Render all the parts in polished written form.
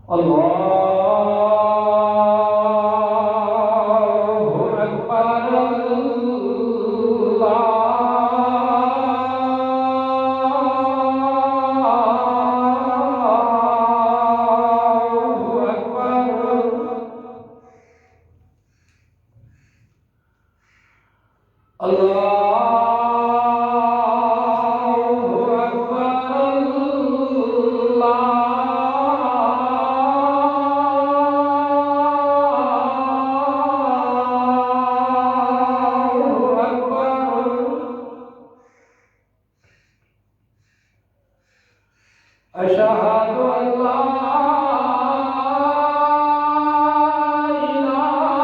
الله أكبر. الله أكبر. الله أشهد أن لا إله إلا الله.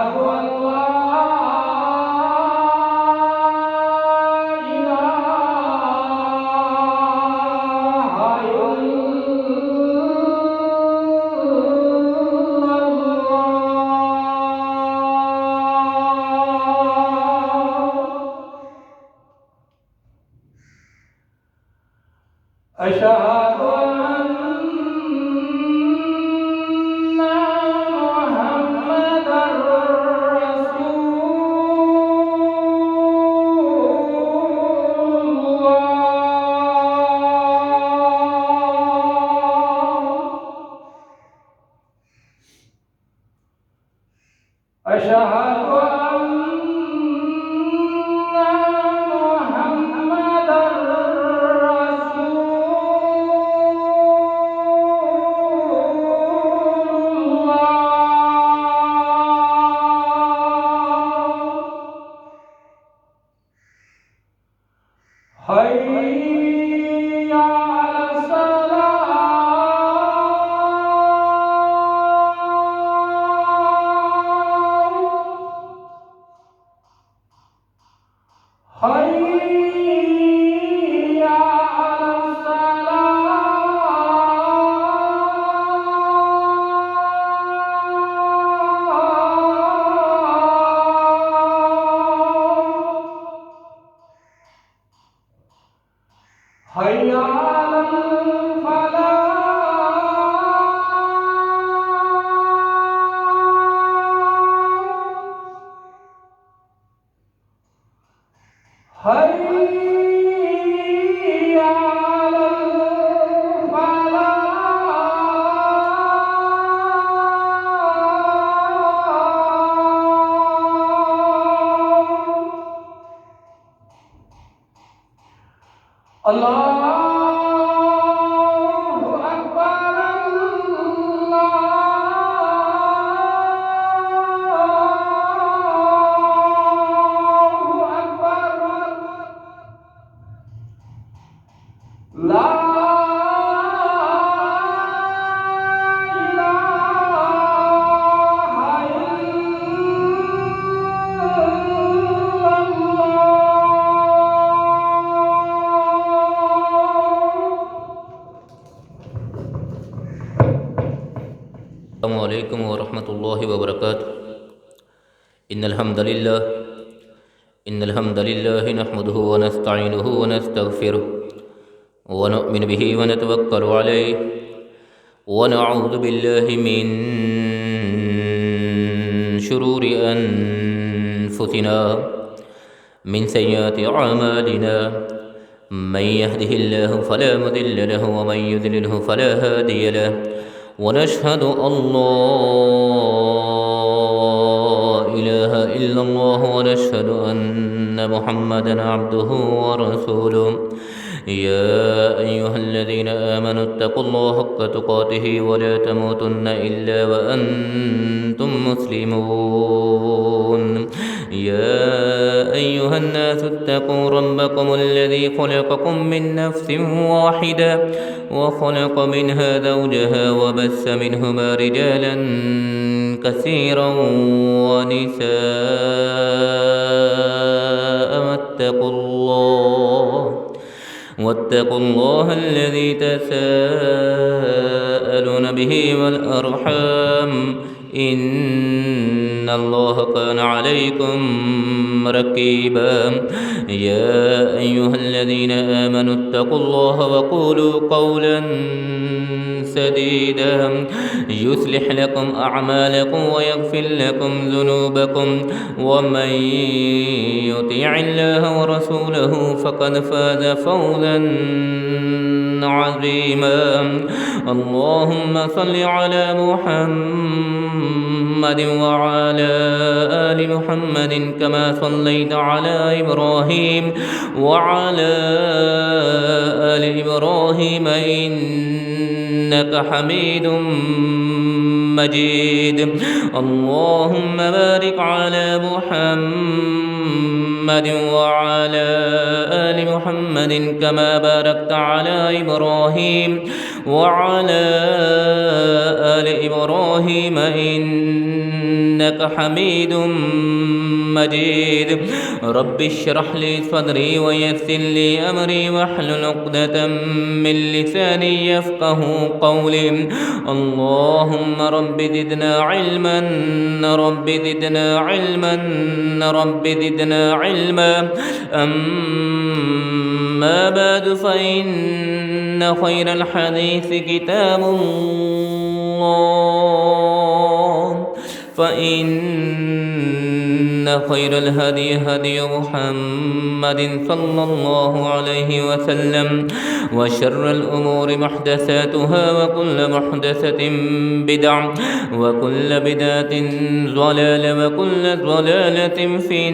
أشهد أن لا أشهد أن محمدًا رسول الله. أشهد أن محمدًا حي على الصلاة. حي على الصلاة. حي على الفلاح. حي على الفلاح. الله أكبر. الله أكبر. لا إله إلا السلام علیکم ورحمۃ اللہ وبرکاتہ۔ ان الحمد للہ نحمده ونستعینه ونستغفره ونؤمن به ونتوکل علیہ ونعوذ باللہ من شرور انفسنا من سیئات اعمالنا من يهده الله فلا مضل له ومن يضلله فلا هادي له ونشهد أن لا إله إلا الله ونشهد أن محمدا عبده ورسوله يا أيها الذين آمنوا اتقوا الله حق تقاته ولا تموتن إلا وأنتم مسلمون يا أيها الناس اتقوا ربكم الذي خلقكم من نفس واحدة وخلق منها زوجها وبث منهما رجالا كثيرا ونساء واتقوا الله الذي تساءلون به والأرحام إن الله كان عليكم رقيبا يا أيها الذين آمنوا اتقوا الله وقولوا قولا سديدا يصلح لكم أعمالكم ويغفر لكم ذنوبكم ومن يطع الله ورسوله فقد فاز فوزا عظيما اللهم صل على محمد وعلى آل محمد كما صليت على إبراهيم وعلى آل إبراهيم إنك حميد مجيد اللهم بارك على محمد وعلى آل محمد كما باركت على إبراهيم وعلى آل إبراهيم إنك حميد مجيد رب اشرح لي صدري ويسر لي أمري واحلل عقدة من لساني يفقه قولي اللهم رب زدنا علما رب زدنا علما رب زدنا علما أما بعد فإن خير الحديث كتاب الله فإن خير الهدي هدي محمد صلى الله عليه وسلم وشر الأمور محدثاتها وكل محدثة بدعة وكل بدعة ضلالة وكل ضلالة في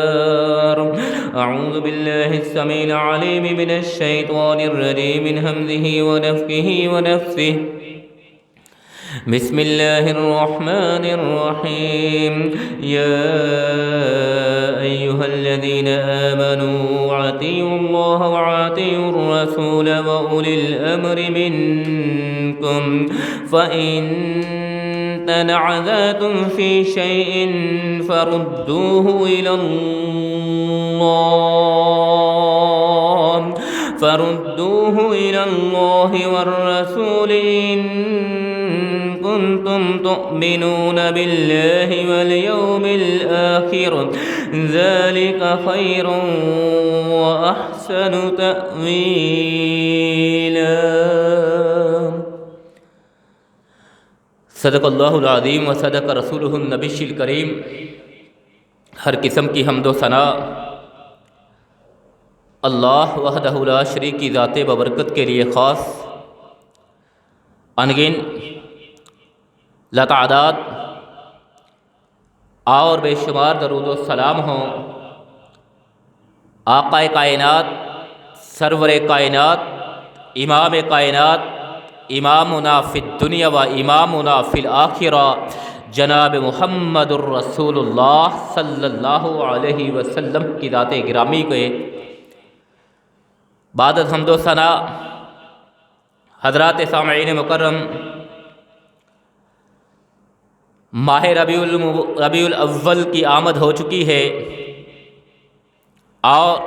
النار أعوذ بالله السميع العليم من الشيطان الرجيم من همزه ونفخه ونفثه بسم الله الرحمن الرحيم يا أيها الذين آمنوا أطيعوا الله وأطيعوا الرسول وأولي الأمر منكم فإن تنازعتم في شيء فردوه إلى الله والرسول إن كنتم تؤمنون بالله واليوم الآخر ذلك خير وأحسن تأويلا صدق اللہ العظیم و صدق رسولہ النبی الکریم ہر قسم کی حمد و ثنا اللہ وحدہ لا شریک کی ذات ببرکت کے لیے خاص انگن لاتعداد اور بے شمار درود و سلام ہوں آقا کائنات سرور کائنات امام کائنات امامنا فی الدنیا و امامنا فی الآخرہ جناب محمد الرسول اللہ صلی اللہ علیہ وسلم کی ذات گرامی کے بعد حمد و ثنا حضرات سامعین مکرم ماہ ربیع الاول کی آمد ہو چکی ہے اور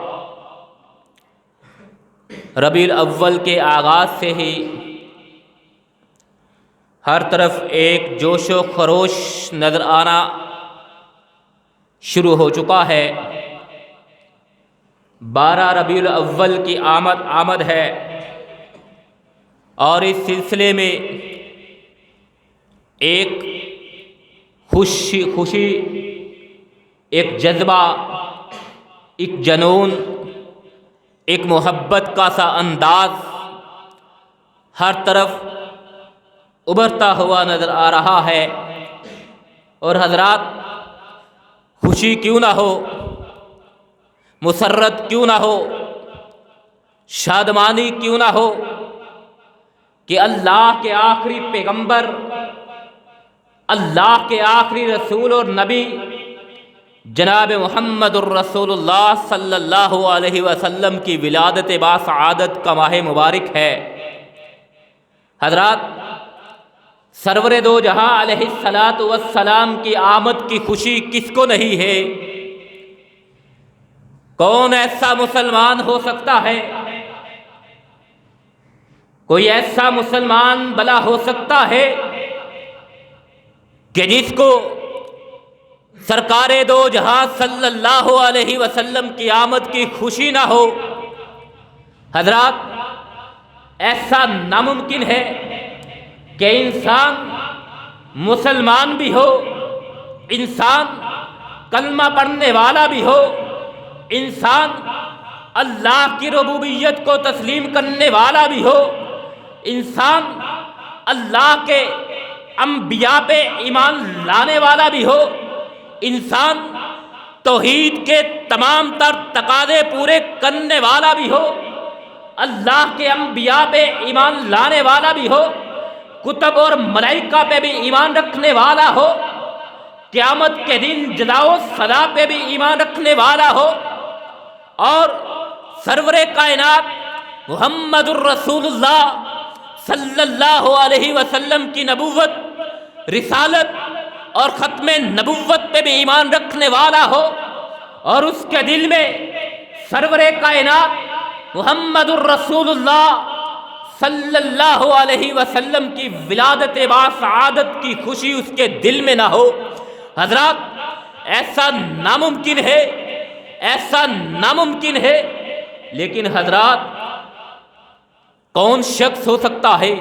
ربیع الاول کے آغاز سے ہی ہر طرف ایک جوش و خروش نظر آنا شروع ہو چکا ہے 12 ربیع الاول کی آمد ہے اور اس سلسلے میں ایک خوشی ایک جذبہ ایک جنون ایک محبت کا سا انداز ہر طرف ابھرتا ہوا نظر آ رہا ہے اور حضرات خوشی کیوں نہ ہو مسرت کیوں نہ ہو شادمانی کیوں نہ ہو کہ اللہ کے آخری پیغمبر اللہ کے آخری رسول اور نبی جناب محمد الرسول اللہ صلی اللہ علیہ وسلم کی ولادت باسعادت کا ماہ مبارک ہے حضرات سرور دو جہاں علیہ الصلاۃ والسلام کی آمد کی خوشی کس کو نہیں ہے کون ایسا مسلمان ہو سکتا ہے، کوئی ایسا مسلمان بلا ہو سکتا ہے کہ جس کو سرکار دو جہاں صلی اللہ علیہ وسلم کی آمد کی خوشی نہ ہو؟ حضرات، ایسا ناممکن ہے کہ انسان مسلمان بھی ہو، انسان کلمہ پڑھنے والا بھی ہو، انسان اللہ کی ربوبیت کو تسلیم کرنے والا بھی ہو، انسان اللہ کے انبیاء پہ ایمان لانے والا بھی ہو، انسان توحید کے تمام تر تقاضے پورے کرنے والا بھی ہو، اللہ کے انبیاء پہ ایمان لانے والا بھی ہو، کتب اور ملائکہ پہ بھی ایمان رکھنے والا ہو، قیامت کے دن جزا و سزا پہ بھی ایمان رکھنے والا ہو، اور سرور کائنات محمد الرسول اللہ صلی اللہ علیہ وسلم کی نبوت، رسالت اور ختم نبوت پہ بھی ایمان رکھنے والا ہو، اور اس کے دل میں سرور کائنات محمد الرسول اللہ صلی اللہ علیہ وسلم کی ولادت باسعادت کی خوشی اس کے دل میں نہ ہو۔ حضرات، ایسا ناممکن ہے، ایسا ناممکن ہے، لیکن حضرات کون شخص ہو سکتا ہے،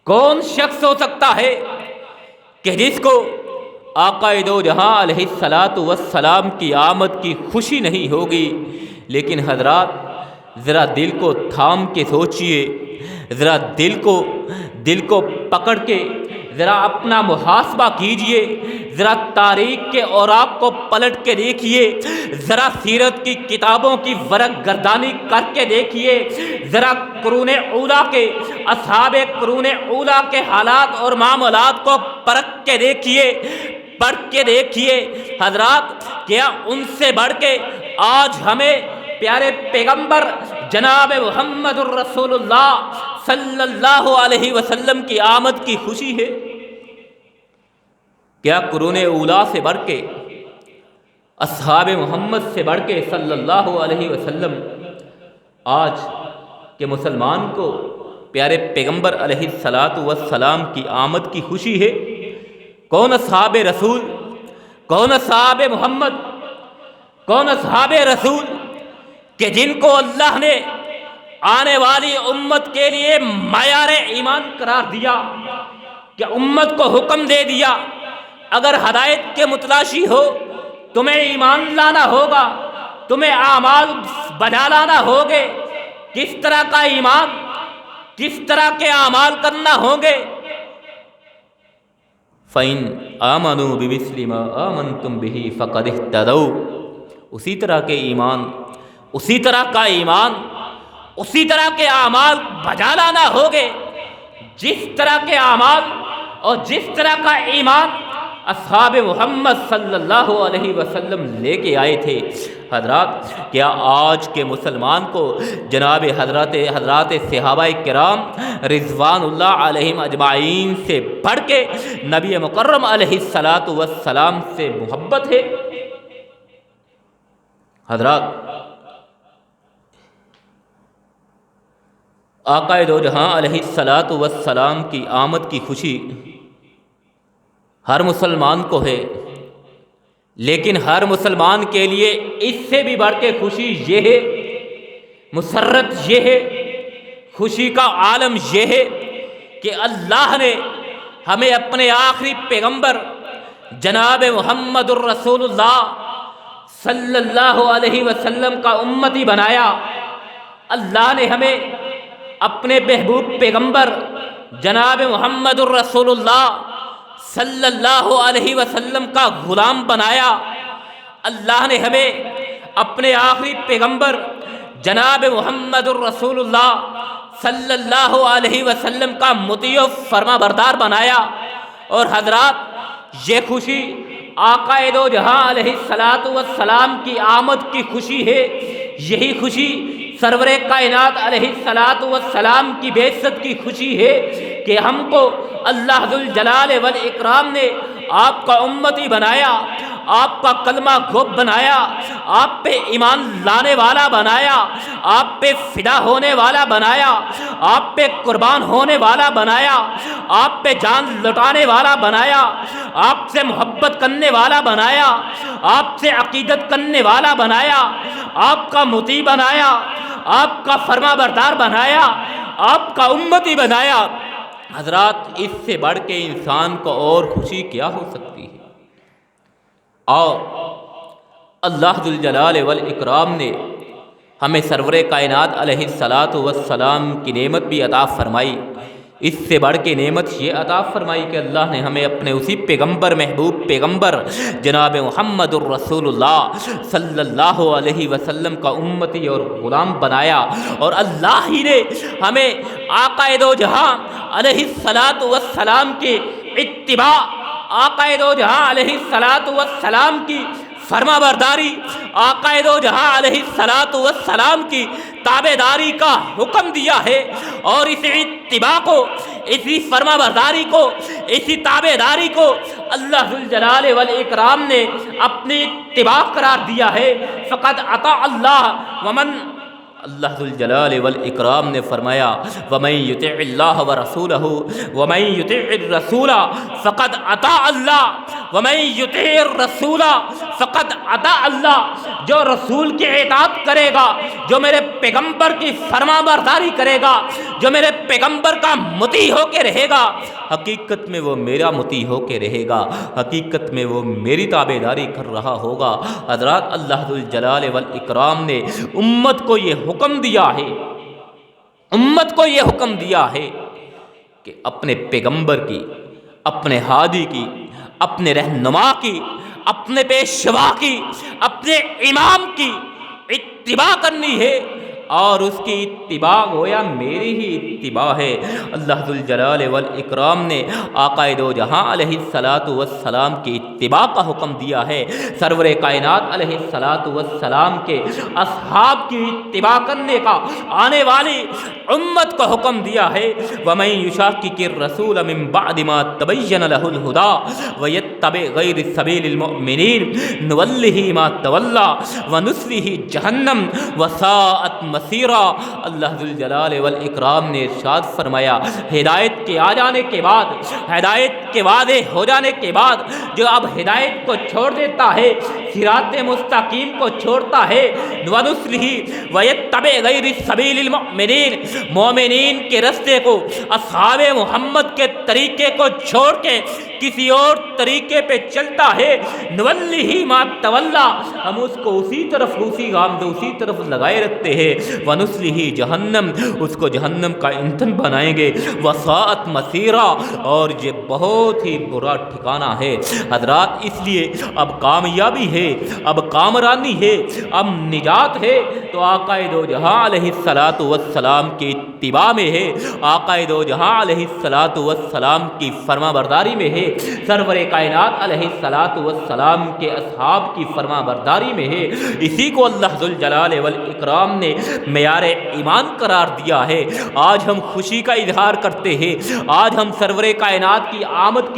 کون شخص ہو سکتا ہے کہ جس کو آقا دو جہاں علیہ السلام کی آمد کی خوشی نہیں ہوگی؟ لیکن حضرات ذرا دل کو تھام کے سوچئے، ذرا دل کو پکڑ کے ذرا اپنا محاسبہ کیجئے، ذرا تاریخ کے اوراق کو پلٹ کے دیکھیے، ذرا سیرت کی کتابوں کی ورق گردانی کر کے دیکھیے، ذرا قرون اولیٰ کے اصحاب قرون اولیٰ کے حالات اور معاملات کو پرکھ کے دیکھیے، پڑھ کے دیکھیے۔ حضرات، کیا ان سے بڑھ کے آج ہمیں پیارے پیغمبر جناب محمد الرسول اللہ صلی اللہ علیہ وسلم کی آمد کی خوشی ہے؟ کیا قرون اولیٰ سے بڑھ کے، اصحاب محمد سے بڑھ کے صلی اللہ علیہ وسلم آج کے مسلمان کو پیارے پیغمبر علیہ السلام کی آمد کی خوشی ہے؟ کون اصحاب رسول، کون اصحاب محمد، کون اصحاب رسول کہ جن کو اللہ نے آنے والی امت کے لیے معیار ایمان قرار دیا، کہ امت کو حکم دے دیا اگر ہدایت کے متلاشی ہو تمہیں ایمان لانا ہوگا، تمہیں اعمال بجا لانا ہوگے۔ کس طرح کا ایمان، کس طرح کے اعمال کرنا ہوں گے؟ فَإِنْ آمَنُوا بِمِثْلِ مَا آمَنْتُمْ بِهِ فَقَدِ اهْتَدَوْا، اسی طرح کے ایمان، اسی طرح کا ایمان، اسی طرح کے اعمال بجا لانا ہوگے جس طرح کے اعمال اور جس طرح کا ایمان اصحاب محمد صلی اللہ علیہ وسلم لے کے آئے تھے۔ حضرات، کیا آج کے مسلمان کو جناب حضرات صحابہ کرام رضوان اللہ علیہم اجمعین سے بڑھ کے نبی مکرم علیہ السلام سے محبت ہے؟ حضرات، آقا دو جہاں علیہ السلام کی آمد کی خوشی ہر مسلمان کو ہے، لیکن ہر مسلمان کے لیے اس سے بھی بڑھ کے خوشی یہ ہے، مسرت یہ ہے، خوشی کا عالم یہ ہے کہ اللہ نے ہمیں اپنے آخری پیغمبر جناب محمد الرسول اللہ صلی اللہ علیہ وسلم کا امتی بنایا۔ اللہ نے ہمیں اپنے محبوب پیغمبر جناب محمد الرسول اللہ صلی اللہ علیہ وسلم کا غلام بنایا۔ اللہ نے ہمیں اپنے آخری پیغمبر جناب محمد الرسول اللہ صلی اللہ علیہ وسلم کا مطیع و فرما بردار بنایا۔ اور حضرات، یہ خوشی آقا دو جہاں علیہ السلام کی آمد کی خوشی ہے، یہی خوشی سرور کائنات علیہ السلام کی بعثت کی خوشی ہے کہ ہم کو اللہ ذوالجلال والاکرام نے آپ کا امتی بنایا، آپ کا کلمہ گو بنایا، آپ پہ ایمان لانے والا بنایا، آپ پہ فدا ہونے والا بنایا، آپ پہ قربان ہونے والا بنایا، آپ پہ جان لٹانے والا بنایا، آپ سے محبت کرنے والا بنایا، آپ سے عقیدت کرنے والا بنایا، آپ کا مطیع بنایا، آپ کا فرما بردار بنایا، آپ کا امتی بنایا۔ حضرات، اس سے بڑھ کے انسان کو اور خوشی کیا ہو سکتی ہے؟ اور اللہ ذوالجلال والاکرام نے ہمیں سرور کائنات علیہ الصلاۃ والسلام کی نعمت بھی عطا فرمائی۔ اس سے بڑھ کے نعمت یہ عطا فرمائی کہ اللہ نے ہمیں اپنے اسی پیغمبر، محبوب پیغمبر جناب محمد الرسول اللہ صلی اللہ علیہ وسلم کا امتی اور غلام بنایا، اور اللہ ہی نے ہمیں آقا دو جہاں علیہ الصلاۃ والسلام کی اتباع، آقا دو جہاں علیہ الصلاۃ والسلام کی فرما برداری، آقا دو جہاں علیہ الصلاۃ والسلام کی تابع داری کا حکم دیا ہے، اور اس اتباع کو، اسی فرما برداری کو، اسی تابع داری کو اللہ ذوالجلال والاکرام نے اپنی اتباع قرار دیا ہے۔ فقد اطاع اللہ ومن، اللہ ذوالجلال والاکرام نے فرمایا وَمَن يُطِعِ اللَّهَ وَرَسُولَهُ وَمَن يُطِعِ الرَّسُولَ فَقَدْ أَطَاعَ اللَّهَ وَمَن يُطِعِ الرَّسُولَ فَقَدْ أَطَاعَ اللَّهَ، جو رسول کی اطاعت کرے گا، جو میرے پیغمبر کی فرما برداری کرے گا، جو میرے پیغمبر کا مطیع ہو کے رہے گا، حقیقت میں وہ میرا مطیع ہو کے رہے گا، حقیقت میں وہ میری تابع داری کر رہا ہوگا۔ حضرات، اللہ ذوالجلال والاکرام نے امت کو یہ حکم دیا ہے، امت کو یہ حکم دیا ہے کہ اپنے پیغمبر کی، اپنے ہادی کی، اپنے رہنما کی، اپنے پیشوا کی، اپنے امام کی اتباع کرنی ہے، اور اس کی اتباع گویا میری ہی اتباع ہے۔ اللہ ذوالجلال والاکرام نے آقا دو جہاں علیہ الصلاۃ والسلام کی اتباع کا حکم دیا ہے، سرور کائنات علیہ الصلاۃ والسلام کے اصحاب کی اتباع کرنے کا آنے والی امت کو حکم دیا ہے۔ وَمَن يُشَاقِقِ الرَّسُولَ مِن بَعْدِ مَا تَبَيَّنَ لَهُ الْهُدَىٰ وَيَتَّبِعْ غَيْرَ سَبِيلِ الْمُؤْمِنِينَ نُوَلِّهِ مَا تَوَلَّىٰ وَنُصْلِهِ جَهَنَّمَ وَسَاءَتْ مَصِيرًا۔ اللہ ذوالجلال والاکرام نے ارشاد فرمایا، ہدایت کے آ جانے کے بعد، ہدایت کے واضح ہو جانے کے بعد جو اب ہدایت کو چھوڑ دیتا ہے، صراط مستقیم کو چھوڑتا ہے، وَنُصْلِهِ وَيَتَّبِعْ غَيْرَ سَبِيلِ الْمُؤْمِنِينَ، مومنین کے رستے کو، اصحاب محمد کے طریقے کو چھوڑ کے کسی اور طریقے پہ چلتا ہے، نُوَلِّهِ مَا تَوَلَّىٰ، ہم اس کو اسی طرف، اسی گامزن اسی طرف لگائے رکھتے ہیں، وَنُصْلِهِ جہنم، اس کو جہنم کا ایندھن بنائیں گے، وَسَاءَتْ مَصِيرًا، اور یہ بہت ہی برا ٹھکانہ ہے۔ حضرات، اس لیے اب کامیابی ہے، اب کامرانی ہے، اب نجات ہے تو آقا دو جہاں علیہ الصلاۃ والسلام کی اتباع میں ہے، آقا دو جہاں علیہ الصلاۃ والسلام کی فرما برداری میں ہے، سرور کائنات علیہ الصلاۃ والسلام کے اصحاب کی فرما برداری میں ہے۔ اسی کو اللہ ذوالجلال والاکرام نے معیار ایمان قرار دیا ہے۔ آج ہم خوشی کا اظہار کرتے ہیں، آج ہم سرور کائنات کی آمد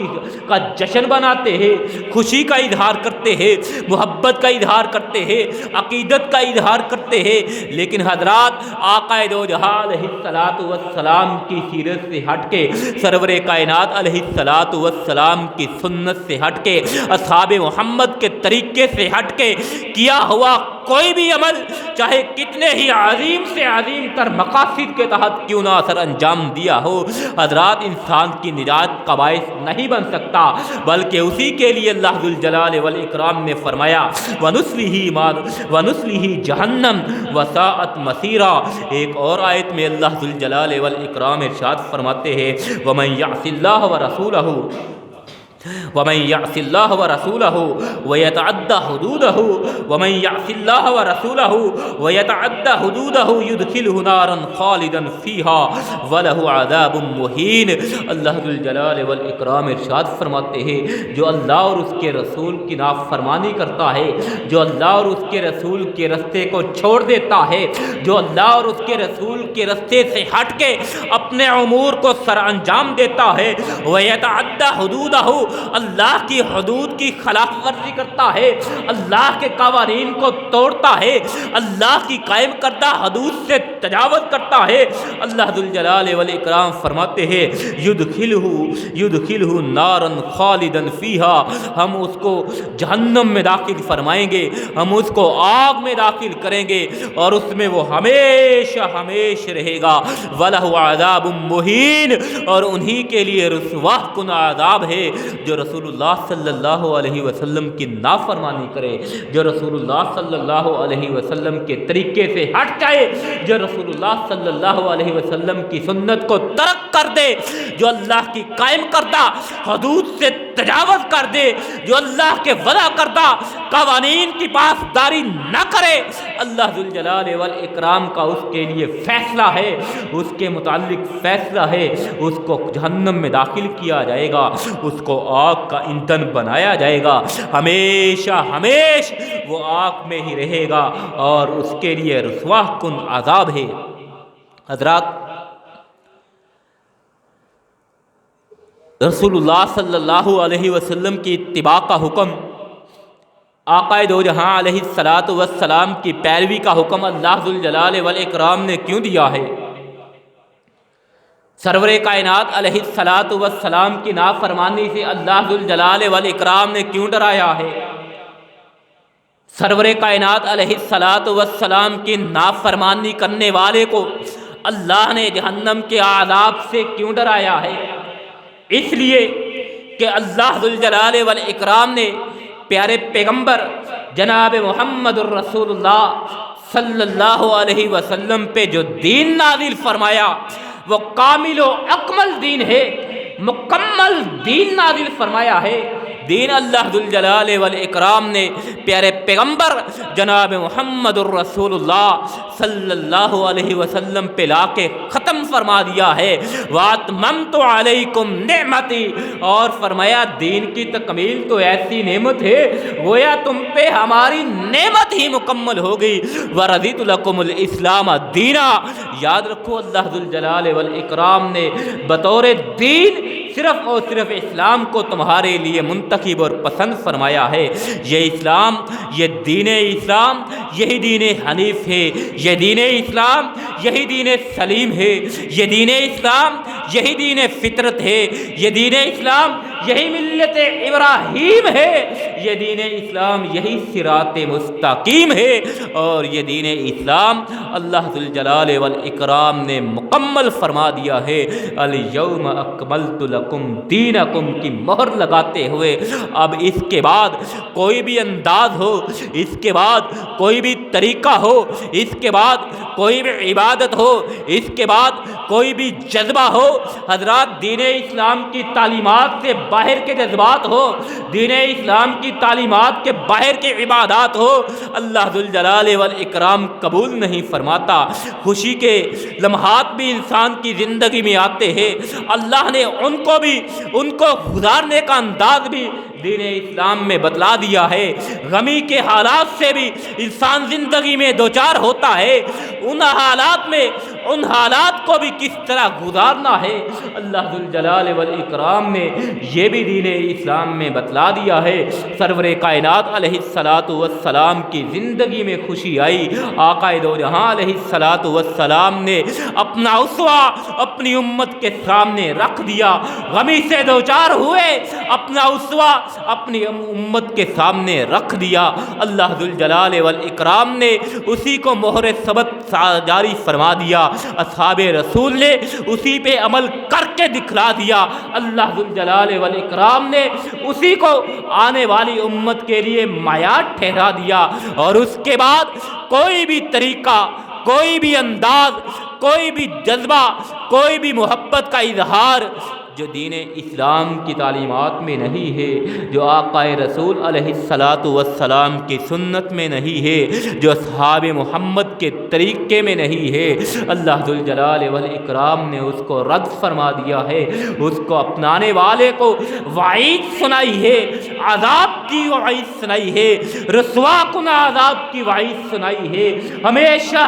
کا جشن بناتے ہیں، خوشی کا اظہار کرتے ہیں، محبت کا اظہار کرتے ہیں، عقیدت کا اظہار کرتے ہیں، لیکن حضرات، آقا دو جہاں علیہ الصلاۃ والسلام کی سیرت سے ہٹ کے، سرور کائنات علیہ الصلاۃ والسلام کی سنت سے ہٹ کے، اصحاب محمد کے طریقے سے ہٹ کے کیا ہوا کوئی بھی عمل، چاہے کتنے ہی عظیم سے عظیم تر مقاصد کے تحت کیوں نہ سر انجام دیا ہو، حضرات، انسان کی نجات کا باعث نہیں بن سکتا، بلکہ اسی کے لیے اللہ ذوالجلال والاکرام نے فرمایا وَنُصْلِهِ جَهَنَّمَ وَسَاءَتْ مَصِيرًا۔ ایک اور آیت میں اللہ ذوالجلال والاکرام ارشاد فرماتے ہیں وَمَن يَعْصِ اللَّهَ وَرَسُولَهُ وَمَن يَعْصِ اللَّهَ وَرَسُولَهُ وَيَتَعَدَّ حُدُودَهُ وَمَن يَعْصِ اللَّهَ وَرَسُولَهُ وَيَتَعَدَّ حُدُودَهُ يُدْخِلْهُ نَارًا خَالِدًا فِيهَا وَلَهُ عَذَابٌ مُّهِينٌ۔ اللہ ذوالجلال والاکرام ارشاد فرماتے ہیں، جو اللہ اور اس کے رسول کی نافرمانی کرتا ہے، جو اللہ اور اس کے رسول کے رستے کو چھوڑ دیتا ہے، جو اللہ اور اس کے رسول کے رستے سے ہٹ کے اپنے امور کو سر انجام دیتا ہے، وَيَتَعَدَّ حُدُودَهُ، اللہ کی حدود کی خلاف ورزی کرتا ہے، اللہ کے قوانین کو توڑتا ہے، اللہ کی قائم کردہ حدود سے تجاوز کرتا ہے، اللہ ذوالجلال والاکرام فرماتے ہیں یدخلہ نارا خالدا فیہا، ہم اس کو جہنم میں داخل فرمائیں گے، ہم اس کو آگ میں داخل کریں گے اور اس میں وہ ہمیشہ ہمیشہ رہے گا، وَلَهُ عَذَابٌ مُّهِينٌ، اور انہی کے لیے رسوا کن عذاب ہے جو رسول اللہ صلی اللہ علیہ وسلم کی نافرمانی کرے، جو رسول اللہ صلی اللہ علیہ وسلم کے طریقے سے ہٹ جائے، جو رسول اللہ صلی اللہ علیہ وسلم کی سنت کو ترک کر دے، جو اللہ کی قائم کردہ حدود سے تجاوز کر دے، جو اللہ کے وضع کردہ قوانین کی پاسداری نہ کرے، اللہ ذوالجلال والاکرام کا اس کے لیے فیصلہ ہے، اس کے متعلق فیصلہ ہے، اس کو جہنم میں داخل کیا جائے گا، اس کو آگ کا ایندھن بنایا جائے گا، ہمیشہ ہمیشہ وہ آگ میں ہی رہے گا اور اس کے لیے رسوا کن عذاب ہے۔ حضرات، رسول اللہ صلی اللہ علیہ وسلم کی اتباع کا حکم، آقا دو جہاں علیہ السلام کی پیروی کا حکم اللہ ذوالجلال والاکرام نے کیوں دیا ہے؟ سرور کائنات علیہ السلام کی نافرمانی سے اللہ ذوالجلال والاکرام نے کیوں ڈرایا ہے؟ سرور کائنات علیہ السلام کی نافرمانی کرنے والے کو اللہ نے جہنم کے عذاب سے کیوں ڈرایا ہے؟ اس لیے کہ اللہ ذوالجلال والاکرام نے پیارے پیغمبر جناب محمد الرسول اللہ صلی اللہ علیہ وسلم پہ جو دین نازل فرمایا وہ کامل و اکمل دین ہے، مکمل دین نازل فرمایا ہے۔ دین اللہ ذوالجلال والاکرام نے پیارے پیغمبر جناب محمد الرسول اللہ صلی اللہ علیہ وسلم پہ لا کے ختم فرما دیا ہے۔ وَأَتْمَمْتُ عَلَيْكُمْ نِعْمَتِي، اور فرمایا دین کی تکمیل تو ایسی نعمت ہے گویا تم پہ ہماری نعمت ہی مکمل ہو گئی۔ وَرَضِيتُ لَكُمُ الْإِسْلَامَ دِينًا، یاد رکھو اللہ ذوالجلال والاکرام نے بطور دین صرف اور صرف اسلام کو تمہارے لیے منتخب اور پسند فرمایا ہے۔ یہ اسلام، یہ دین اسلام یہی دین حنیف ہے، یہ دین اسلام یہی دین سلیم ہے، یہ دین اسلام یہی دین فطرت ہے، یہ دین اسلام یہی ملت ابراہیم ہے، یہ دین اسلام یہی صراط مستقیم ہے، اور یہ دین اسلام اللہ ذوالجلال والاکرام نے مکمل فرما دیا ہے۔ الیوم اکملت لکم دینکم کی مہر لگاتے ہوئے اب اس کے بعد کوئی بھی انداز ہو، اس کے بعد کوئی بھی طریقہ ہو، اس کے بعد کوئی بھی عبادت ہو، اس کے بعد کوئی بھی جذبہ ہو، حضرات دین اسلام کی تعلیمات سے باہر کے جذبات ہو، دین اسلام کی تعلیمات کے باہر کے عبادات ہو، اللہ ذوالجلال والاکرام قبول نہیں فرماتا۔ خوشی کے لمحات بھی انسان کی زندگی میں آتے ہیں، اللہ نے ان کو گزارنے کا انداز بھی دین اسلام میں بتلا دیا ہے۔ غمی کے حالات سے بھی انسان زندگی میں دوچار ہوتا ہے، ان حالات کو بھی کس طرح گزارنا ہے اللہ ذوالجلال والاکرام نے یہ بھی دین اسلام میں بتلا دیا ہے۔ سرور کائنات علیہ السلام کی زندگی میں خوشی آئی، آقا دو جہاں علیہ السلام نے اپنا اسوہ اپنی امت کے سامنے رکھ دیا، غمی سے دوچار ہوئے اپنا اسوہ اپنی امت کے سامنے رکھ دیا، اللہ ذوالجلال والاکرام نے اسی کو مہر ثبت جاری فرما دیا، اصحاب رسول نے اسی پہ عمل کر کے دکھلا دیا، اللہ ذوالجلال والاکرام نے اسی کو آنے والی امت کے لیے معیار ٹھہرا دیا، اور اس کے بعد کوئی بھی طریقہ، کوئی بھی انداز، کوئی بھی جذبہ، کوئی بھی محبت کا اظہار جو دین اسلام کی تعلیمات میں نہیں ہے، جو آقا رسول علیہ السلام کی سنت میں نہیں ہے، جو اصحاب محمد کے طریقے میں نہیں ہے، اللہ ذوالجلال والاکرام نے اس کو رد فرما دیا ہے، اس کو اپنانے والے کو وعید سنائی ہے، عذاب کی وعید سنائی ہے، رسوا کن عذاب کی وعید سنائی ہے، ہمیشہ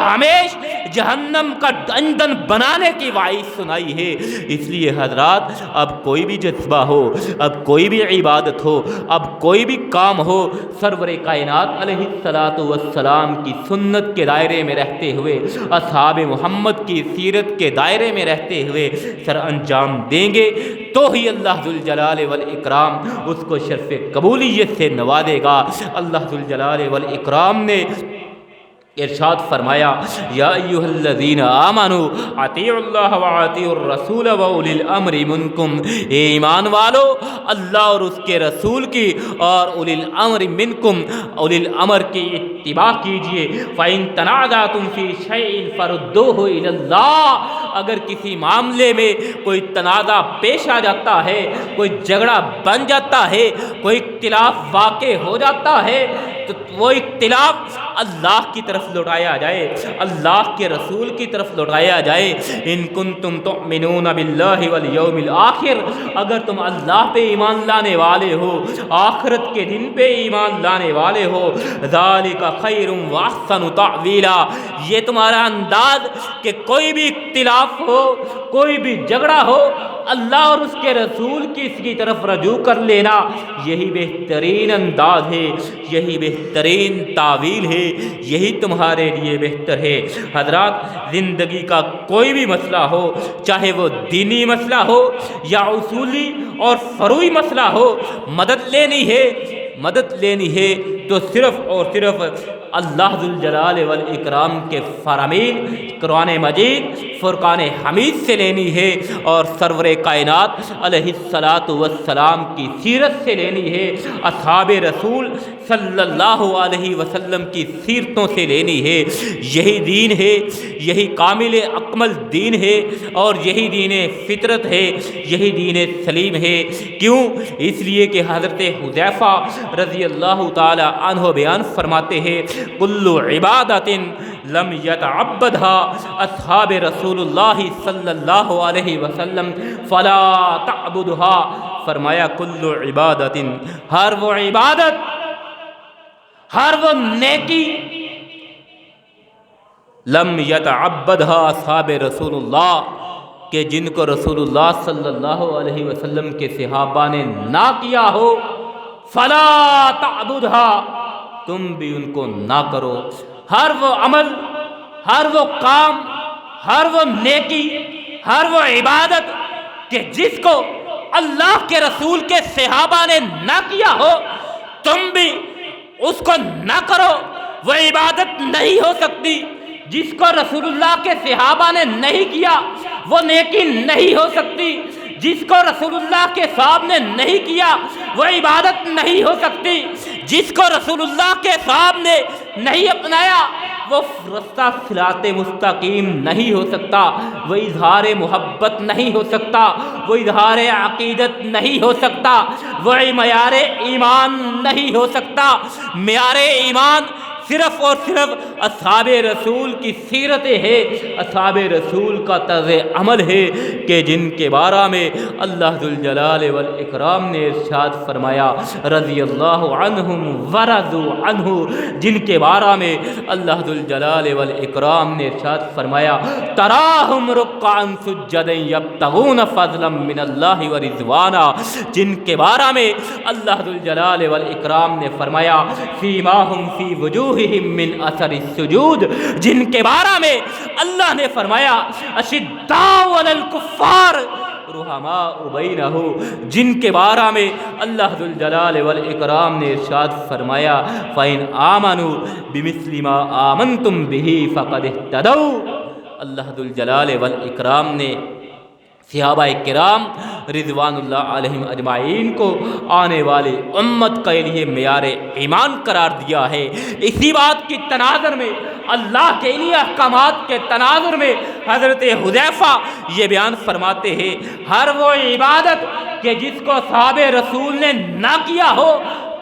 جہنم کا ایندھن بنانے کی وعید سنائی ہے۔ اس لیے حضرات اب کوئی بھی جذبہ ہو، اب کوئی بھی عبادت ہو، اب کوئی بھی کام ہو، سرور کائنات علیہ الصلاۃ والسلام کی سنت کے دائرے میں رہتے ہوئے، اصحاب محمد کی سیرت کے دائرے میں رہتے ہوئے سر انجام دیں گے تو ہی اللہ ذوالجلال والاکرام اس کو شرف قبولیت سے نوازے گا۔ اللہ ذوالجلال والاکرام نے ارشاد فرمایا یا ایھا الذین آمنوا اطیعوا اللہ واطیعوا الرسول واولی الامر منکم، اے ایمان والو اللہ اور اس کے رسول کی اور اولی الامر منکم، اولی الامر کی اتباع کیجئے۔ فإن تنازعتم فی شیء فردوہ الی اللہ، اگر کسی معاملے میں کوئی تنازع پیش آ جاتا ہے، کوئی جھگڑا بن جاتا ہے، کوئی اختلاف واقع ہو جاتا ہے تو وہ اختلاف اللہ کی طرف لوٹایا جائے، اللہ کے رسول کی طرف لوٹایا جائے۔ ان کنتم تؤمنون باللہ والیوم الآخر، اگر تم اللہ پہ ایمان لانے والے ہو، آخرت کے دن پہ ایمان لانے والے ہو، ذالک خیر واحسن تأویلا، یہ تمہارا انداز کہ کوئی بھی اختلاف ہو، کوئی بھی جھگڑا ہو، اللہ اور اس کے رسول کی طرف رجوع کر لینا، یہی بہترین انداز ہے، یہی بہترین تعویل ہے، یہی تمہارے لیے بہتر ہے۔ حضرات زندگی کا کوئی بھی مسئلہ ہو، چاہے وہ دینی مسئلہ ہو یا اصولی اور فروعی مسئلہ ہو، مدد لینی ہے تو صرف اور صرف اللہ ذوالجلال والاکرام کے فرامین قرآن مجید فرقان حمید سے لینی ہے، اور سرور کائنات علیہ الصلاۃ والسلام کی سیرت سے لینی ہے، اصحاب رسول صلی اللہ علیہ وسلم کی سیرتوں سے لینی ہے۔ یہی دین ہے، یہی کامل اکمل دین ہے، اور یہی دین فطرت ہے، یہی دین سلیم ہے۔ کیوں؟ اس لیے کہ حضرت حذیفہ رضی اللہ تعالی عنہ بیان فرماتے ہیں کل عبادت لم یتعبدها اصحاب رسول اللہ صلی اللہ علیہ وسلم فلا تعبدها، فرمایا کل عبادت، ہر وہ عبادت، ہر وہ نیکی لم یتعبدها اصحاب رسول اللہ، کہ جن کو رسول اللہ صلی اللہ علیہ وسلم کے صحابہ نے نہ کیا ہو، فلا تعبدها، تم بھی ان کو نہ کرو۔ ہر وہ عمل، ہر وہ کام، ہر وہ نیکی، ہر وہ عبادت کہ جس کو اللہ کے رسول کے صحابہ نے نہ کیا ہو، تم بھی اس کو نہ کرو، وہ عبادت نہیں ہو سکتی۔ جس کو رسول اللہ کے صحابہ نے نہیں کیا وہ نیکی نہیں ہو سکتی، جس کو رسول اللہ کے صحابہ نے نہیں کیا وہ عبادت نہیں ہو سکتی، جس کو رسول اللہ کے صحابہ نے نہیں اپنایا وہ رستہ صراط مستقیم نہیں ہو سکتا، وہ اظہار محبت نہیں ہو سکتا، وہ اظہار عقیدت نہیں ہو سکتا، وہ معیار ایمان نہیں ہو سکتا۔ معیار ایمان صرف اور صرف اصحاب رسول کی سیرتیں ہے، اصحاب رسول کا طرز عمل ہے کہ جن کے بارے میں اللہ ذوالجلال والاکرام نے ارشاد فرمایا رضی اللہ عنہم ورضوا عنہ، جن کے بارے میں اللہ ذوالجلال والاکرام نے ارشاد فرمایا تراہم رکعا سجدا یبتغون فضلا من اللہ ورضوانا، جن کے بارے میں اللہ ذوالجلال والاکرام نے فرمایا فیماہم فی وجوہ من اثر السجود، جن کے بارے میں اللہ نے فرمایا اشداء علی الکفار رحماء بینہم، جن کے بارے میں اللہ ذوالجلال والاکرام نے ارشاد فرمایا فإن آمنوا بمثل ما آمنتم به فقد اہتدوا۔ اللہ ذوالجلال والاکرام نے صحابہ کرام رضوان اللہ علیہم اجمعین کو آنے والی امت کے لیے معیار ایمان قرار دیا ہے۔ اسی بات کی تناظر میں، اللہ کے انہی احکامات کے تناظر میں حضرت حذیفہ یہ بیان فرماتے ہیں ہر وہ عبادت کہ جس کو صحابہ رسول نے نہ کیا ہو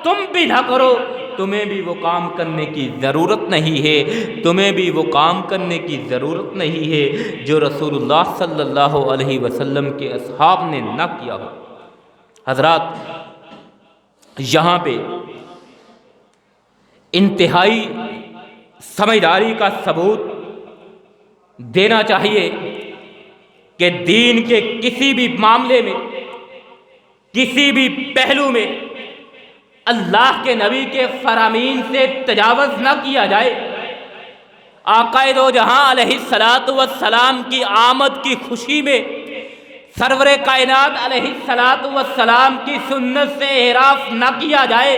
تم بھی نہ کرو، تمہیں بھی وہ کام کرنے کی ضرورت نہیں ہے، تمہیں بھی وہ کام کرنے کی ضرورت نہیں ہے جو رسول اللہ صلی اللہ علیہ وسلم کے اصحاب نے نہ کیا ہو۔ حضرات یہاں پہ انتہائی سمجھداری کا ثبوت دینا چاہیے کہ دین کے کسی بھی معاملے میں، کسی بھی پہلو میں اللہ کے نبی کے فرامین سے تجاوز نہ کیا جائے۔ آقا دو جہاں علیہ الصلاۃ والسلام کی آمد کی خوشی میں سرور کائنات علیہ الصلاۃ والسلام کی سنت سے اعراف نہ کیا جائے،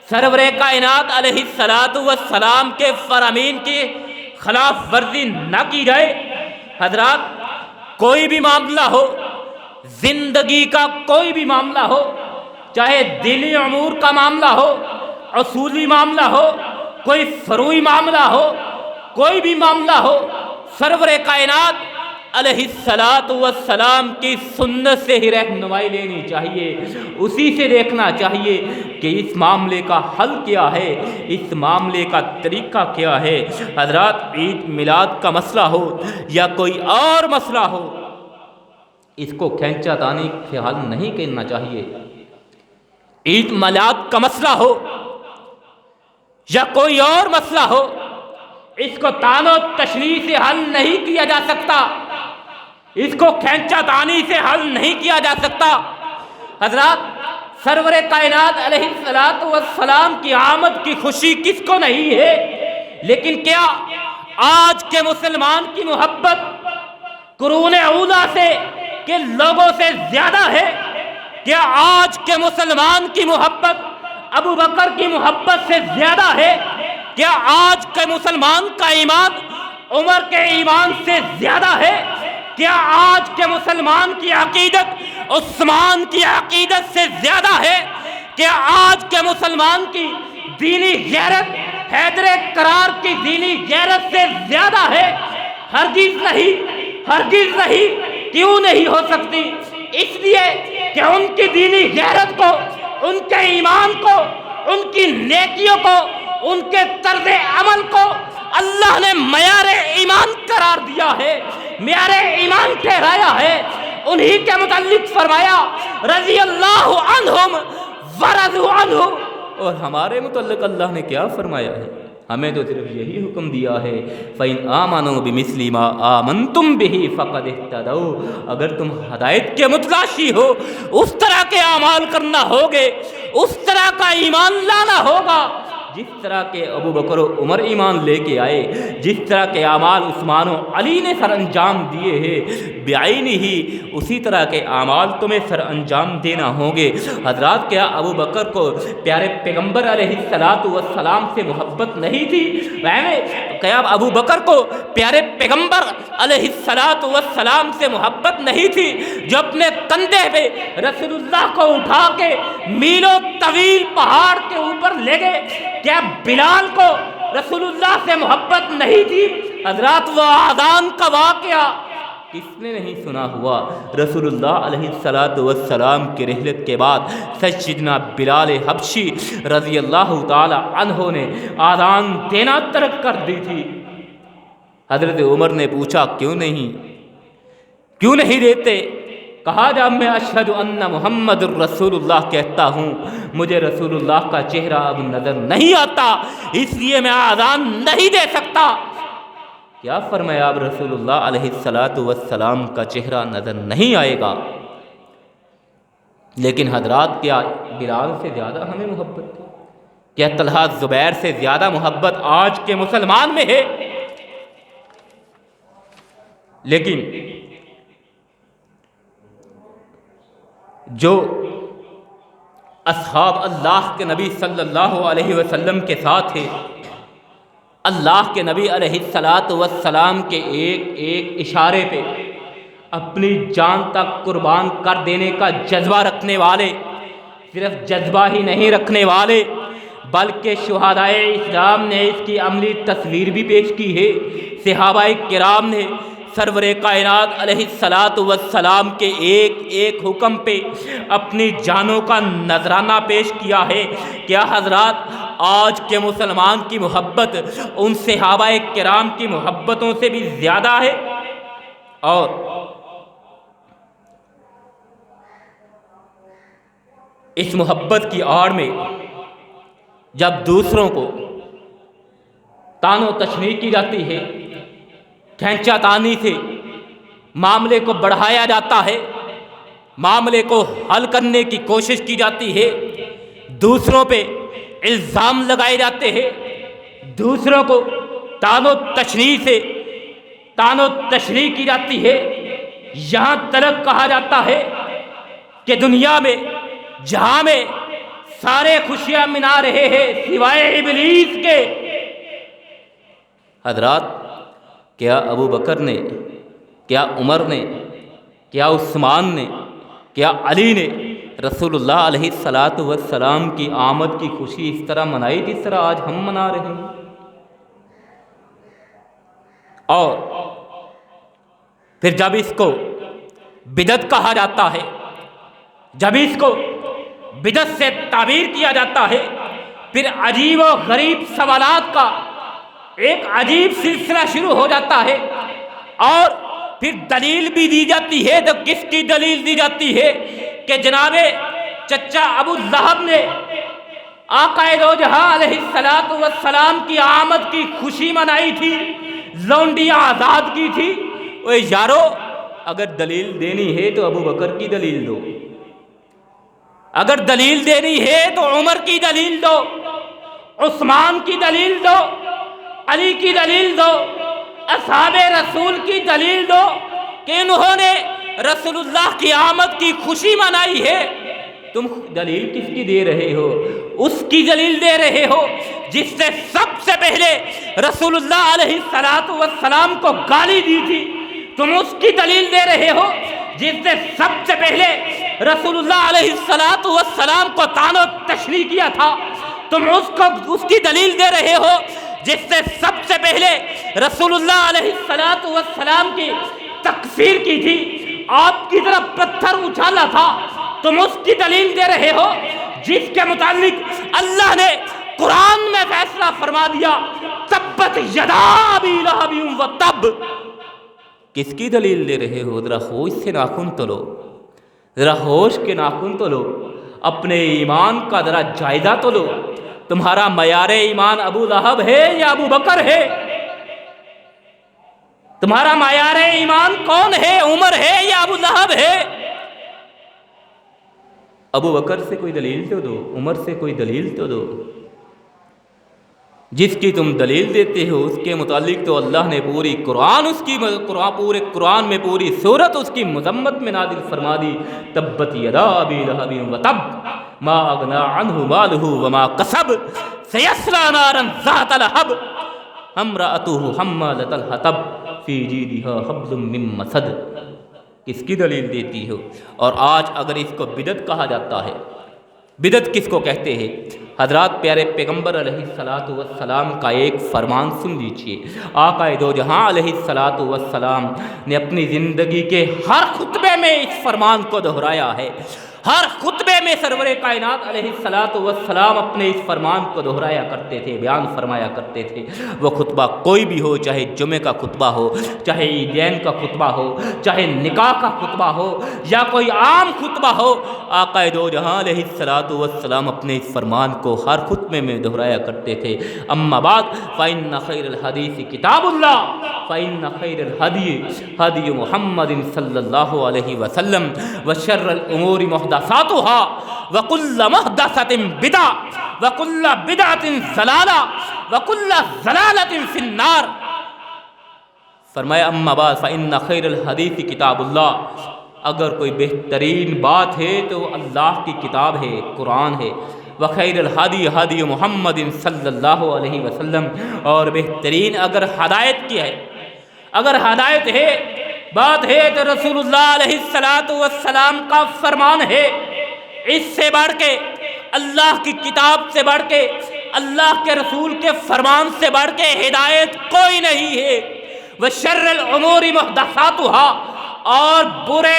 سرور کائنات علیہ الصلاۃ والسلام کے فرامین کی خلاف ورزی نہ کی جائے۔ حضرات، کوئی بھی معاملہ ہو، زندگی کا کوئی بھی معاملہ ہو، چاہے دینی امور کا معاملہ ہو، اصولی معاملہ ہو، کوئی فروعی معاملہ ہو، کوئی بھی معاملہ ہو، سرور کائنات علیہ الصلاۃ والسلام کی سنت سے ہی رہنمائی لینی چاہیے، اسی سے دیکھنا چاہیے کہ اس معاملے کا حل کیا ہے، اس معاملے کا طریقہ کیا ہے۔ حضرات، عید میلاد کا مسئلہ ہو یا کوئی اور مسئلہ ہو، اس کو کھینچا تانی سے حل نہیں کرنا چاہیے۔ عید میلاد کا مسئلہ ہو یا کوئی اور مسئلہ ہو، اس کو تان و تشریح سے حل نہیں کیا جا سکتا، اس کو کھینچا تانی سے حل نہیں کیا جا سکتا۔ حضرات، سرور کائنات علیہ الصلاۃ والسلام کی آمد کی خوشی کس کو نہیں ہے؟ لیکن کیا آج کے مسلمان کی محبت قرون اولیٰ سے کے لوگوں سے زیادہ ہے؟ کیا آج کے مسلمان کی محبت ابو بکر کی محبت سے زیادہ ہے؟ کیا آج کے مسلمان کا ایمان عمر کے ایمان سے زیادہ ہے؟ کیا آج کے مسلمان کی عقیدت عثمان کی عقیدت سے زیادہ ہے؟ کیا آج کے مسلمان کی دینی غیرت حیدر کرار کی دینی غیرت سے زیادہ ہے؟ ہرگز نہیں، ہرگز نہیں۔ کیوں نہیں ہو سکتی؟ اس لیے کہ ان کی دینی غیرت کو، ان کے ایمان کو، ان کی نیکیوں کو، ان کے طرز عمل کو اللہ نے معیار ایمان قرار دیا ہے، معیار ایمان ٹھہرایا ہے۔ انہی کے متعلق فرمایا رضی اللہ عنہم ورضوا عنہ، اور ہمارے متعلق اللہ نے کیا فرمایا ہے؟ ہمیں تو صرف یہی حکم دیا ہے فَإِنْ آمَنُوا بِمِثْلِ مَا آمَنْتُمْ بِهِ فَقَدِ اهْتَدَوْا، اگر تم ہدایت کے متلاشی ہو، اس طرح کے اعمال کرنا ہوگے، اس طرح کا ایمان لانا ہوگا جس طرح کے ابو بکر و عمر ایمان لے کے آئے، جس طرح کے اعمال عثمان و علی نے سر انجام دیے ہیں، بعینی ہی اسی طرح کے اعمال تمہیں سر انجام دینا ہوں گے۔ حضرات، کیا ابو بکر کو پیارے پیغمبر علیہ الصلاۃ والسلام سے محبت نہیں تھی؟ کیا ابو بکر کو پیارے پیغمبر علیہ الصلاۃ والسلام سے محبت نہیں تھی جو اپنے کندھے پہ رسول اللہ کو اٹھا کے میلوں طویل پہاڑ کے اوپر لے گئے؟ کیا بلال کو رسول اللہ سے محبت نہیں تھی؟ حضرات، وہ آذان کا واقعہ کس نے نہیں سنا ہوا؟ رسول اللہ علیہ الصلاۃ والسلام کی رحلت کے بعد سیدنا بلال حبشی رضی اللہ تعالی عنہ نے آذان دینا ترک کر دی تھی۔ حضرت عمر نے پوچھا کیوں نہیں دیتے؟ کہا جب میں اشہد ان محمد الرسول اللہ کہتا ہوں، مجھے رسول اللہ کا چہرہ اب نظر نہیں آتا، اس لیے میں آذان نہیں دے سکتا۔ کیا فرمایا؟ اب رسول اللہ علیہ الصلاۃ والسلام کا چہرہ نظر نہیں آئے گا۔ لیکن حضرات، کیا بلال سے زیادہ ہمیں محبت ہے؟ کیا طلحہ زبیر سے زیادہ محبت آج کے مسلمان میں ہے؟ لیکن جو اصحاب اللہ کے نبی صلی اللہ علیہ وسلم کے ساتھ تھے، اللہ کے نبی علیہ الصلاۃ والسلام کے ایک ایک اشارے پہ اپنی جان تک قربان کر دینے کا جذبہ رکھنے والے، صرف جذبہ ہی نہیں رکھنے والے بلکہ شہدائے اسلام نے اس کی عملی تصویر بھی پیش کی ہے۔ صحابہ کرام نے سرور کائنات علیہ الصلاۃ والسلام کے ایک ایک حکم پہ اپنی جانوں کا نذرانہ پیش کیا ہے۔ کیا حضرات، آج کے مسلمان کی محبت ان صحابہ کرام کی محبتوں سے بھی زیادہ ہے؟ اور اس محبت کی آڑ میں جب دوسروں کو تان و تشنیع کی جاتی ہے، کھینچا تانی سے معاملے کو بڑھایا جاتا ہے، معاملے کو حل کرنے کی کوشش کی جاتی ہے، دوسروں پہ الزام لگائے جاتے ہیں، دوسروں کو تان و تشنیع کی جاتی ہے، یہاں تلک کہا جاتا ہے کہ دنیا میں جہاں میں سارے خوشیاں منا رہے ہیں سوائے ابلیس کے، حضرات کیا ابو بکر نے، کیا عمر نے، کیا عثمان نے، کیا علی نے رسول اللہ علیہ السلام کی آمد کی خوشی اس طرح منائی جس طرح آج ہم منا رہے ہیں؟ اور پھر جب اس کو بدعت کہا جاتا ہے، جب اس کو بدعت سے تعبیر کیا جاتا ہے، پھر عجیب و غریب سوالات کا ایک عجیب سلسلہ شروع ہو جاتا ہے، اور پھر دلیل بھی دی جاتی ہے۔ تو کس کی دلیل دی جاتی ہے؟ کہ جناب چچا ابو لہب نے آقا دو جہاں علیہ السلام کی آمد کی خوشی منائی تھی، لونڈیاں آزاد کی تھی۔ اوے یارو، اگر دلیل دینی ہے تو ابو بکر کی دلیل دو، اگر دلیل دینی ہے تو عمر کی دلیل دو، عثمان کی دلیل دو، علی کی دلیل دو، اصحاب رسول کی دلیل دو کہ انہوں نے رسول اللہ کی آمد کی خوشی منائی ہے۔ تم دلیل کس کی دے رہے ہو؟ اس کی دلیل دے رہے ہو جس نے سب سے پہلے رسول اللہ علیہ السلام کو گالی دی تھی۔ تم اس کی دلیل دے رہے ہو جس نے سب سے پہلے رسول اللہ علیہ السلام کو طعن و تشنیع کیا تھا۔ تم اس کی دلیل دے رہے ہو جس نے سب سے پہلے رسول اللہ علیہ السلام کی تکفیر کی تھی، آپ کی طرف پتھر اچھالا تھا۔ تم اس کی دلیل دے رہے ہو جس کے متعلق اللہ نے قرآن میں فیصلہ فرما دیا، تبت یدا ابی لہب وتب۔ کس کی دلیل دے رہے ہو؟ ذرا ہوش سے ناخن تولو، ذرا ہوش کے ناخن تولو، اپنے ایمان کا ذرا جائزہ تولو۔ تمہارا معیار ایمان ابو لہب ہے یا ابو بکر ہے؟ تمہارا معیار ایمان کون ہے؟ عمر ہے یا ابو لہب ہے؟ ابو بکر سے کوئی دلیل تو دو، عمر سے کوئی دلیل تو دو۔ جس کی تم دلیل دیتے ہو اس کے متعلق تو اللہ نے پورے قرآن میں پوری سورت اس کی مذمت میں نازل فرما دی۔ تبت یدا ابی لہب وتب ما اغنی عنہ مالہ وما کسب سیصلی نارا ذات لہب امرأتہ حمالۃ الحطب فی جیدہا حبل من مسد۔ کس کی دلیل دیتی ہو؟ اور آج اگر اس کو بدعت کہا جاتا ہے، بدعت کس کو کہتے ہیں؟ حضرات پیارے پیغمبر علیہ السلام کا ایک فرمان سن لیجئے۔ آقا دو جہاں علیہ السلام نے اپنی زندگی کے ہر خطبے میں اس فرمان کو دہرایا ہے۔ ہر خطبے میں سرور کائنات علیہ السلام اپنے اس فرمان کو دہرایا کرتے تھے، بیان فرمایا کرتے تھے۔ وہ خطبہ کوئی بھی ہو، چاہے جمعہ کا خطبہ ہو، چاہے عیدین کا خطبہ ہو، چاہے نکاح کا خطبہ ہو، یا کوئی عام خطبہ ہو، آقا دو جہاں علیہ السلام اپنے اس فرمان کو ہر خطبے میں دہرایا کرتے تھے۔ اما بعد فإن خیر الحدیث کتاب اللہ فإن خیر الہدی ہدی محمد صلی اللہ علیہ وسلم وشر الامور محدثاتها وكل محدثة بدعة وكل بدعة ضلالة وكل ضلالة في النار۔ فرمایا اما بعد فإن خیر الحدیث کتاب اللہ، اگر کوئی بہترین بات ہے تو اللہ کی کتاب ہے، قرآن ہے۔ وخیر الہدی ہدی محمد صلی اللہ علیہ وسلم، اور بہترین اگر ہدایت کی ہے، اگر ہدایت ہے، بات ہے تو رسول اللہ علیہ السلام کا فرمان ہے۔ اس سے بڑھ کے، اللہ کی کتاب سے بڑھ کے، اللہ کے رسول کے فرمان سے بڑھ کے ہدایت کوئی نہیں ہے۔ وشر الامور محدثاتها، اور برے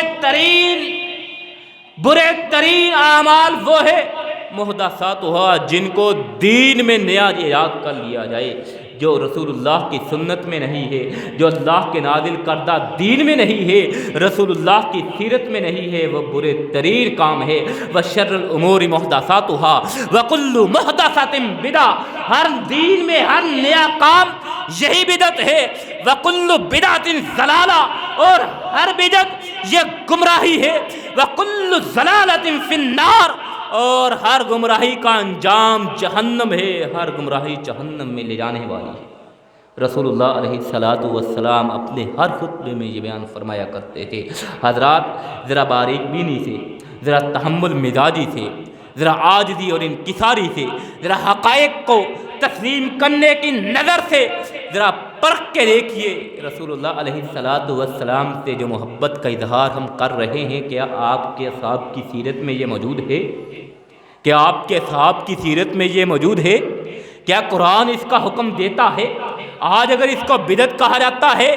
ترین اعمال وہ ہے محدثاتها جن کو دین میں نیا ایجاد کر لیا جائے، جو رسول اللہ کی سنت میں نہیں ہے، جو اللہ کے نازل کردہ دین میں نہیں ہے، رسول اللہ کی سیرت میں نہیں ہے، وہ برے ترین کام ہے۔ وشر الامور محدثاتها وکل محدثۃ بدعہ، ہر دین میں ہر نیا کام یہی بدعت ہے۔ وکل بدعۃ ضلالہ، اور ہر بدعت یہ گمراہی ہے۔ وکل ضلالۃ فی النار، اور ہر گمراہی کا انجام جہنم ہے، ہر گمراہی جہنم میں لے جانے والی ہے۔ رسول اللہ علیہ الصلاۃ والسلام اپنے ہر خطبے میں یہ بیان فرمایا کرتے تھے۔ حضرات ذرا باریک بینی سے، ذرا تحمل مزاجی سے، ذرا عاجزی اور انکساری سے، ذرا حقائق کو تسلیم کرنے کی نظر سے ذرا پرکھ کے دیکھیے، رسول اللہ علیہ الصلاۃ والسلام سے جو محبت کا اظہار ہم کر رہے ہیں، کیا آپ کے اصحاب کی سیرت میں یہ موجود ہے؟ کیا آپ کے اصحاب کی سیرت میں یہ موجود ہے؟ کیا قرآن اس کا حکم دیتا ہے؟ آج اگر اس کو بدعت کہا جاتا ہے،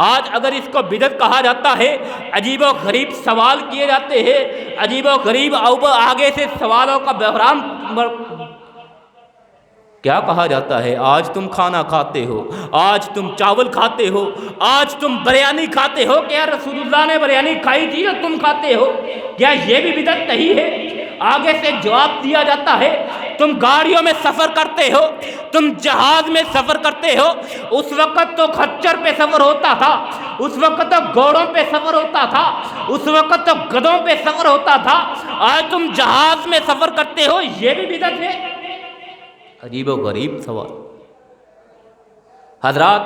آج اگر اس کو بدعت کہا جاتا ہے، عجیب و غریب سوال کیے جاتے ہیں، عجیب و غریب آگے سے سوالوں کا بحران کیا کہا جاتا ہے؟ آج تم کھانا کھاتے ہو، آج تم چاول کھاتے ہو، آج تم بریانی کھاتے ہو، کیا رسول اللہ نے بریانی کھائی تھی جو تم کھاتے ہو؟ کیا یہ بھی بدعت نہیں ہے؟ آگے سے جواب دیا جاتا ہے، تم گاڑیوں میں سفر کرتے ہو، تم جہاز میں سفر کرتے ہو، اس وقت تو خچر پہ سفر ہوتا تھا، اس وقت تو گھوڑوں پہ سفر ہوتا تھا، اس وقت تو گدھوں پہ سفر ہوتا تھا، آج تم جہاز میں سفر کرتے ہو، یہ بھی بدعت ہے؟ عجیب و غریب سوال۔ حضرات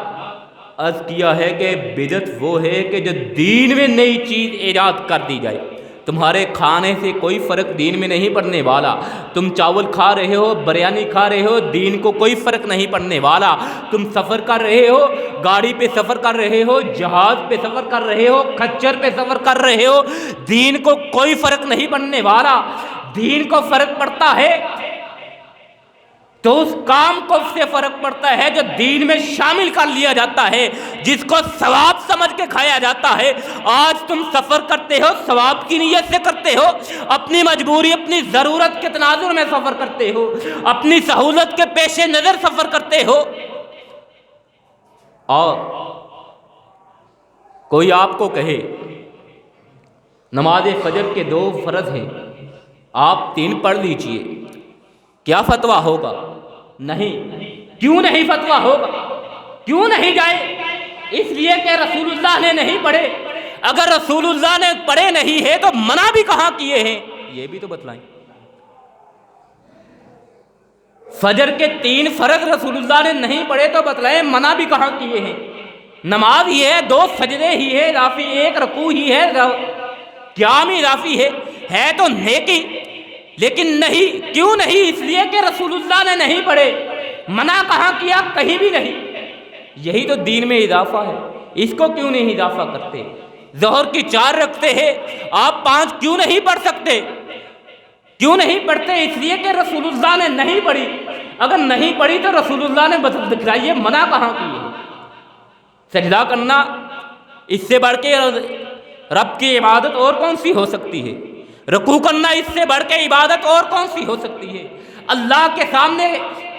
عرض کیا ہے کہ بدعت وہ ہے کہ جو دین میں نئی چیز ایجاد کر دی جائے۔ تمہارے کھانے سے کوئی فرق دین میں نہیں پڑنے والا، تم چاول کھا رہے ہو، بریانی کھا رہے ہو، دین کو کوئی فرق نہیں پڑنے والا۔ تم سفر کر رہے ہو، گاڑی پہ سفر کر رہے ہو، جہاز پہ سفر کر رہے ہو، کھچر پہ سفر کر رہے ہو، دین کو کوئی فرق نہیں پڑنے والا۔ دین کو فرق پڑتا ہے تو اس کام کو سے فرق پڑتا ہے جو دین میں شامل کر لیا جاتا ہے، جس کو ثواب سمجھ کے کھایا جاتا ہے۔ آج تم سفر کرتے ہو، ثواب کی نیت سے کرتے ہو، اپنی مجبوری، اپنی ضرورت کے تناظر میں سفر کرتے ہو، اپنی سہولت کے پیش نظر سفر کرتے ہو، اور کوئی آپ کو کہے نماز فجر کے 2 فرض ہیں، آپ 3 پڑھ لیجئے، کیا فتویٰ ہوگا؟ نہیں۔ کیوں نہیں فتویٰ ہوگا؟ کیوں نہیں جائے؟ اس لیے کہ رسول اللہ نے نہیں پڑھے۔ اگر رسول اللہ نے پڑھے نہیں ہے تو منع بھی کہاں کیے ہیں، یہ بھی تو بتلائیں۔ فجر کے 3 فرض رسول اللہ نے نہیں پڑھے تو بتلائیں منع بھی کہاں کیے ہیں۔ نماز ہی ہے، 2 سجدے ہی ہے، رافع 1 رکوع ہی ہے، قیام ہی رافع ہے تو نیکی، لیکن نہیں۔ کیوں نہیں؟ اس لیے کہ رسول اللہ نے نہیں پڑھے۔ منع کہاں کیا؟ کہیں بھی نہیں۔ یہی تو دین میں اضافہ ہے، اس کو کیوں نہیں اضافہ کرتے؟ ظہر کی 4 رکھتے ہیں، آپ 5 کیوں نہیں پڑھ سکتے؟ کیوں نہیں پڑھتے؟ اس لیے کہ رسول اللہ نے نہیں پڑھی۔ اگر نہیں پڑھی تو رسول اللہ نے دکھلائیے منع کہاں کی ہے؟ سجدہ کرنا اس سے بڑھ کے رب کی عبادت اور کون سی ہو سکتی ہے؟ رکوع کرنا اس سے بڑھ کے عبادت اور کون سی ہو سکتی ہے؟ اللہ کے سامنے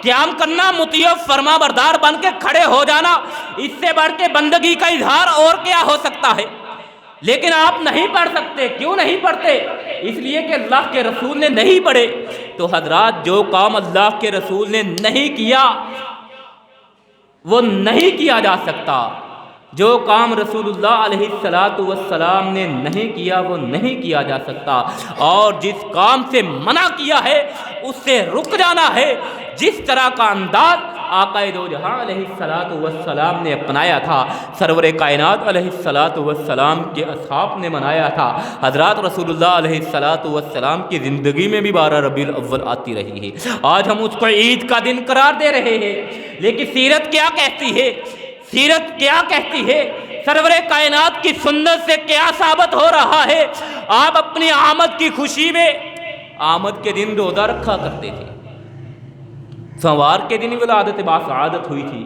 قیام کرنا، مطیع و فرما بردار بن کے کھڑے ہو جانا، اس سے بڑھ کے بندگی کا اظہار اور کیا ہو سکتا ہے؟ لیکن آپ نہیں پڑھ سکتے۔ کیوں نہیں پڑھتے؟ اس لیے کہ اللہ کے رسول نے نہیں پڑھے۔ تو حضرات جو کام اللہ کے رسول نے نہیں کیا وہ نہیں کیا جا سکتا، جو کام رسول اللہ علیہ الصلاۃ والسلام نے نہیں کیا وہ نہیں کیا جا سکتا، اور جس کام سے منع کیا ہے اس سے رک جانا ہے۔ جس طرح کا انداز آقا دو جہاں علیہ الصلاۃ والسلام نے اپنایا تھا، سرور کائنات علیہ الصلاۃ والسلام کے اصحاب نے منایا تھا، حضرات رسول اللہ علیہ الصلاۃ والسلام کی زندگی میں بھی 12 ربیع الاول آتی رہی ہے۔ آج ہم اس کو عید کا دن قرار دے رہے ہیں، لیکن سیرت کیا کہتی ہے؟ سیرت کیا کہتی ہے؟ سرور کائنات کی سنت سے کیا ثابت ہو رہا ہے؟ آپ اپنی آمد کی خوشی میں آمد کے دن روزہ رکھا کرتے تھے۔ سوموار کے دن ولادت باسعادت ہوئی تھی،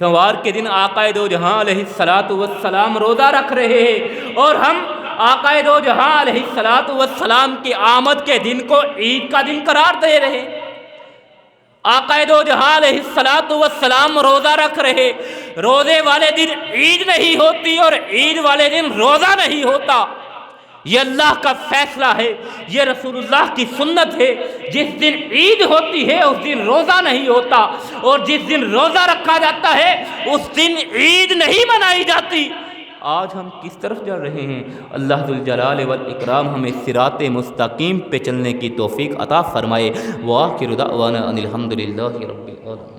سوموار کے دن آقا دو جہاں علیہ الصلاۃ والسلام روزہ رکھ رہے ہیں، اور ہم آقا دو جہاں علیہ الصلوۃ والسلام کی آمد کے دن کو عید کا دن قرار دے رہے، آقا دو جہاں علیہ الصلوۃ والسلام روزہ رکھ رہے، روزے والے دن عید نہیں ہوتی اور عید والے دن روزہ نہیں ہوتا۔ یہ اللہ کا فیصلہ ہے، یہ رسول اللہ کی سنت ہے۔ جس دن عید ہوتی ہے اس دن روزہ نہیں ہوتا، اور جس دن روزہ رکھا جاتا ہے اس دن عید نہیں منائی جاتی۔ آج ہم کس طرف جا رہے ہیں؟ اللہ ذوالجلال والاکرام ہمیں صراط مستقیم پہ چلنے کی توفیق عطا فرمائے۔ وآخر دعوانا ان الحمد للہ رب العالمین۔